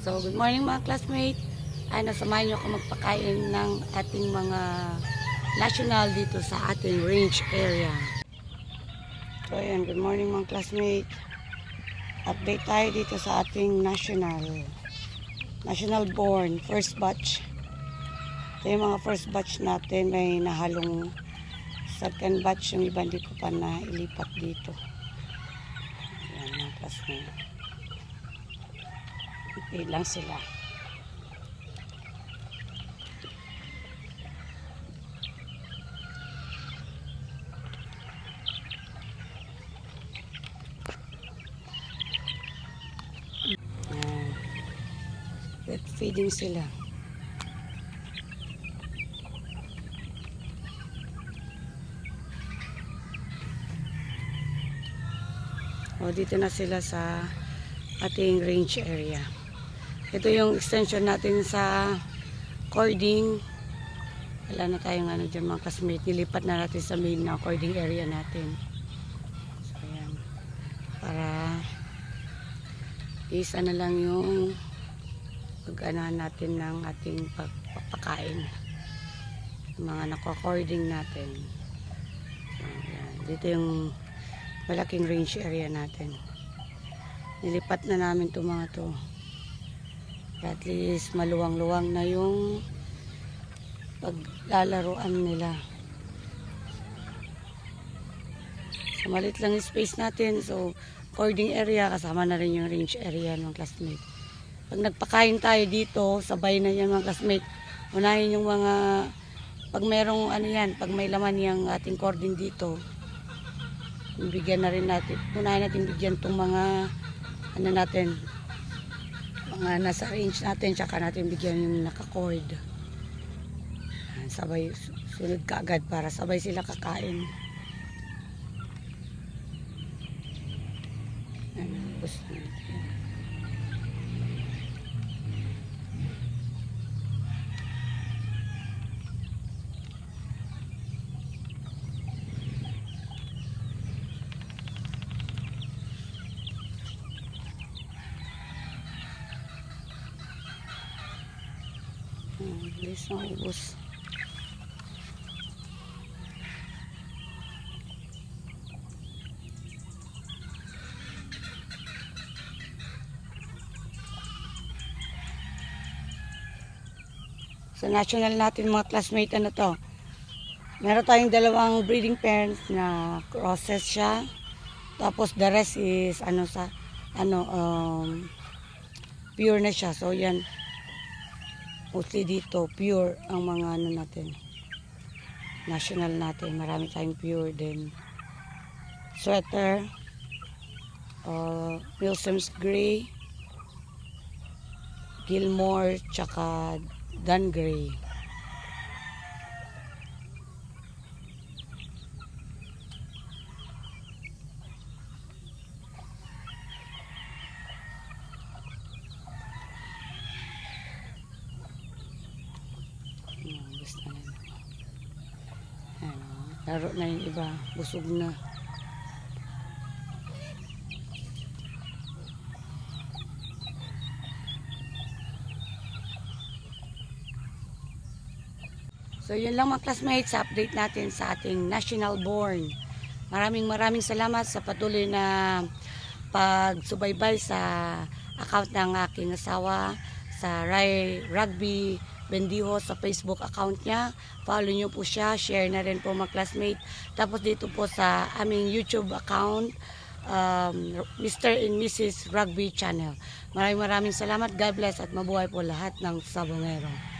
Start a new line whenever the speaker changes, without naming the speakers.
So, good morning mga classmate. Ay, nasamahan nyo ako magpakain ng ating mga national dito sa ating range area. So, ayan, good morning mga classmate. Update tayo dito sa ating national born, first batch. Ito yung mga first batch natin, may nahalong second batch, yung iba hindi ko pa na ilipat dito. Ayan mga classmate. Ipid lang sila. Wet feeding sila. O, dito na sila sa ating range area. Ito yung extension natin sa cording. Wala na tayong ano dyan mga classmate. Nilipat na natin sa main na cording area natin. So, ayan. Para isa na lang yung pag-anahan natin ng ating pagpapakain. Mga nako-cording natin. So, ayan. Dito yung malaking range area natin. Nilipat na namin itong mga to. At least maluwang-luwang na yung paglalaruan nila. So, malit lang yung space natin. So, cording area, kasama na rin yung range area ng classmate. Pag nagpakain tayo dito, sabay na yan mga classmate. Unahin yung mga, pag merong ano yan, pag may laman yung ating cording dito, bigyan na rin natin, unahin natin bigyan itong mga, ano natin, mga nasa range natin, tsaka natin bigyan yung naka-cord. Sabay, sunod ka agad para sabay sila kakain. Ano, gusto natin. Bilis na ubos. Sa national natin mga classmate, ano to, meron tayong dalawang breeding parents na crosses siya. Tapos the rest is ano sa ano pure na siya. So yan, mostly dito pure ang mga ano natin, national natin. Marami tayong pure din. Sweater, Milsom's Gray, Gilmore, tsaka Dan Gray. Gusto na. Laro na yung iba, busog na. So yun lang mga classmates, update natin sa ating national born. Maraming salamat sa patuloy na pagsubaybay sa account ng aking asawa, sa Rai Rugby Bendijo sa Facebook account niya. Follow nyo po siya, share na rin po mga classmate. Tapos dito po sa aming YouTube account, Mr. and Mrs. Rugby Channel. Maraming salamat. God bless at mabuhay po lahat ng Sabongero.